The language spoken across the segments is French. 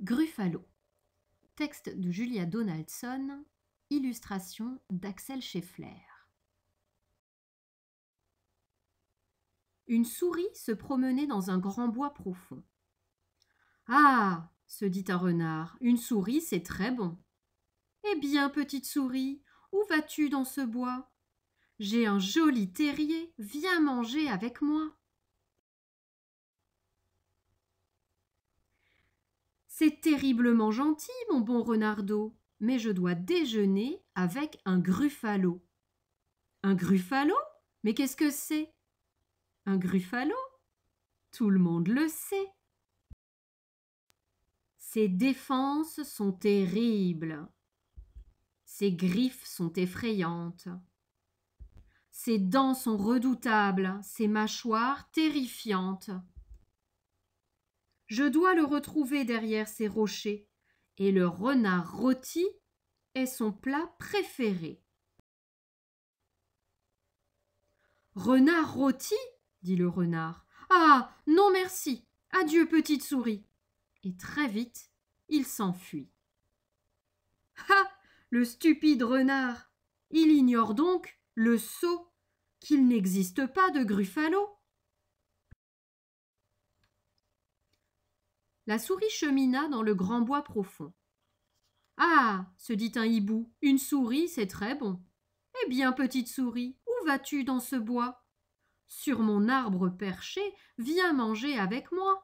Gruffalo. Texte de Julia Donaldson. Illustration d'Axel Scheffler. Une souris se promenait dans un grand bois profond. « Ah !» se dit un renard, « une souris, c'est très bon. »« Eh bien, petite souris, où vas-tu dans ce bois ? J'ai un joli terrier, viens manger avec moi. » « C'est terriblement gentil, mon bon renardeau, mais je dois déjeuner avec un gruffalo. »« Un gruffalo ? Mais qu'est-ce que c'est ? » Un gruffalo ? Tout le monde le sait. Ses défenses sont terribles. Ses griffes sont effrayantes. Ses dents sont redoutables, ses mâchoires terrifiantes. Je dois le retrouver derrière ces rochers, et le renard rôti est son plat préféré. « Renard rôti ?» dit le renard. « Ah, non merci, adieu petite souris. » Et très vite, il s'enfuit. « Ah, le stupide renard ! Il ignore donc, le sot, qu'il n'existe pas de gruffalo. » La souris chemina dans le grand bois profond. « Ah !» se dit un hibou, « une souris, c'est très bon. »« Eh bien, petite souris, où vas-tu dans ce bois ? Sur mon arbre perché, viens manger avec moi. »«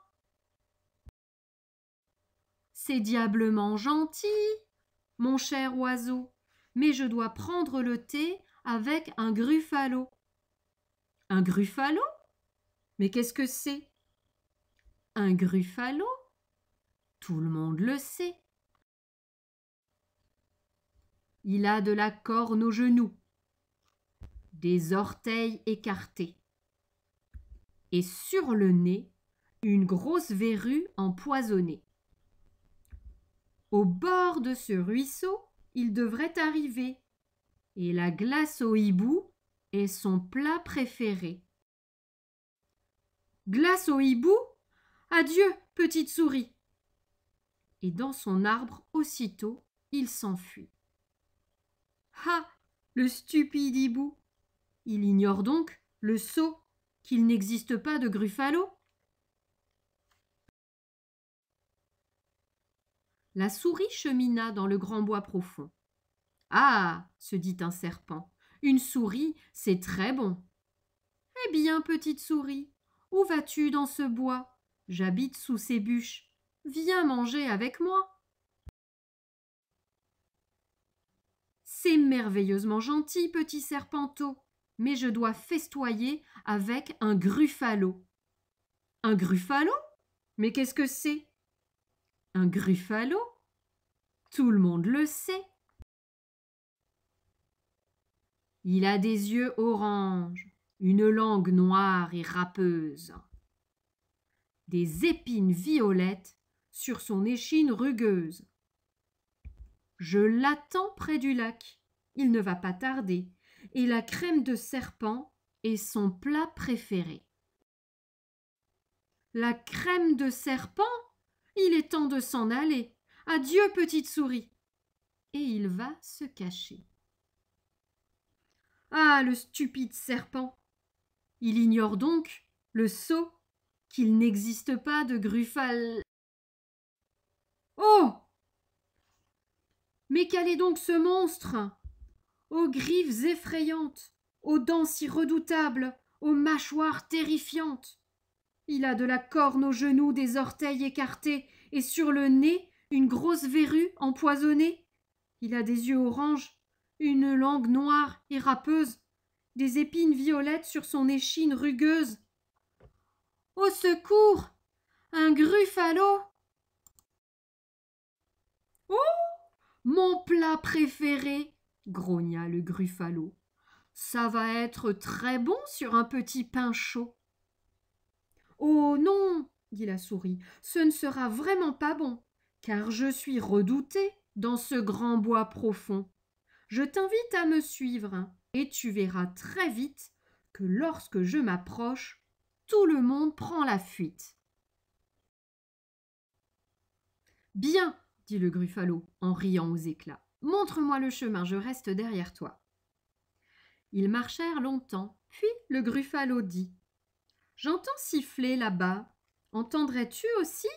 C'est diablement gentil, mon cher oiseau, mais je dois prendre le thé avec un gruffalo. »« Un gruffalo ? Mais qu'est-ce que c'est ? » Un gruffalo ? Tout le monde le sait. Il a de la corne aux genoux, des orteils écartés, et sur le nez, une grosse verrue empoisonnée. Au bord de ce ruisseau, il devrait arriver, et la glace au hibou est son plat préféré. « Glace au hibou ? Adieu, petite souris !» Et dans son arbre, aussitôt, il s'enfuit. Ah ! Le stupide hibou ! Il ignore donc, le sot, qu'il n'existe pas de gruffalo. La souris chemina dans le grand bois profond. « Ah !» se dit un serpent, « une souris, c'est très bon. »« Eh bien, petite souris, où vas-tu dans ce bois ? J'habite sous ces bûches. Viens manger avec moi. »« C'est merveilleusement gentil, petit serpenteau, mais je dois festoyer avec un gruffalo. »« Un gruffalo ? Mais qu'est-ce que c'est ? » Un gruffalo ? Tout le monde le sait. Il a des yeux orange, une langue noire et râpeuse, des épines violettes sur son échine rugueuse. Je l'attends près du lac, il ne va pas tarder, et la crème de serpent est son plat préféré. La crème de serpent ? Il est temps de s'en aller. Adieu, petite souris. Et il va se cacher. Ah, le stupide serpent ! Il ignore donc, le sot, qu'il n'existe pas de gruffal. Oh ! Mais quel est donc ce monstre ? Aux griffes effrayantes, aux dents si redoutables, aux mâchoires terrifiantes. Il a de la corne aux genoux, des orteils écartés, et sur le nez, une grosse verrue empoisonnée. Il a des yeux orange, une langue noire et râpeuse, des épines violettes sur son échine rugueuse. Au secours ! Un gruffalo ! Oh ! Mon plat préféré ! Grogna le gruffalo. Ça va être très bon sur un petit pain chaud. Oh non, dit la souris, ce ne sera vraiment pas bon, car je suis redoutée dans ce grand bois profond. Je t'invite à me suivre, et tu verras très vite que lorsque je m'approche, tout le monde prend la fuite. Bien, dit le Gruffalo en riant aux éclats. Montre-moi le chemin, je reste derrière toi. Ils marchèrent longtemps, puis le Gruffalo dit: J'entends siffler là-bas. Entendrais-tu aussi?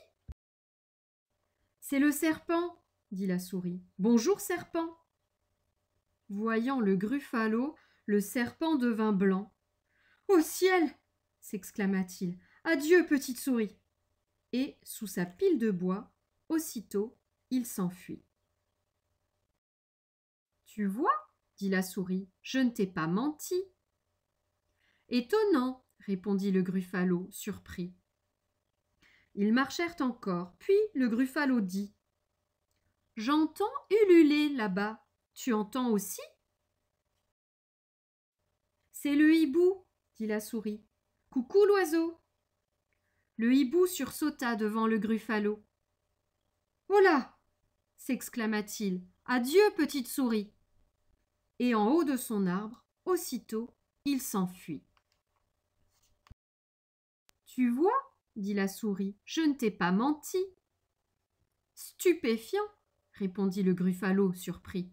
C'est le serpent, dit la souris. Bonjour, serpent. Voyant le Gruffalo, le serpent devint blanc. Au ciel! S'exclama-t-il. Adieu, petite souris. Et, sous sa pile de bois, aussitôt, il s'enfuit. Tu vois, dit la souris, je ne t'ai pas menti. Étonnant, répondit le Gruffalo, surpris. Ils marchèrent encore, puis le Gruffalo dit: J'entends ululer là-bas. Tu entends aussi? C'est le hibou, dit la souris. Coucou l'oiseau. Le hibou sursauta devant le Gruffalo. Oh là! S'exclama-t-il. Adieu, petite souris. Et en haut de son arbre, aussitôt, il s'enfuit. Tu vois, dit la souris, je ne t'ai pas menti. Stupéfiant, répondit le Gruffalo, surpris.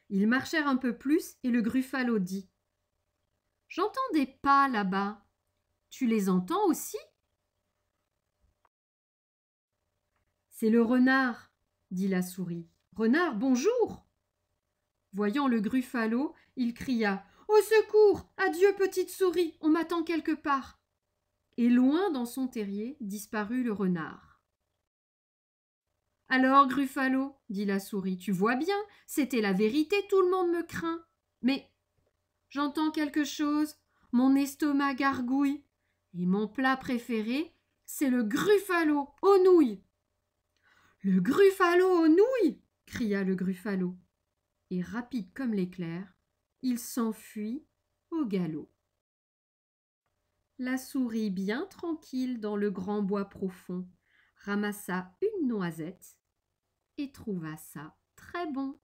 Ils marchèrent un peu plus et le Gruffalo dit: J'entends des pas là-bas. Tu les entends aussi? C'est le renard, dit la souris. Renard, bonjour! Voyant le Gruffalo, il cria: Au secours! Adieu, petite souris, on m'attend quelque part. Et loin dans son terrier disparut le renard. Alors, Gruffalo, dit la souris, tu vois bien, c'était la vérité, tout le monde me craint. Mais j'entends quelque chose, mon estomac gargouille, et mon plat préféré, c'est le Gruffalo aux nouilles. Le Gruffalo aux nouilles! Cria le Gruffalo. Et rapide comme l'éclair, il s'enfuit au galop. La souris, bien tranquille dans le grand bois profond, ramassa une noisette et trouva ça très bon.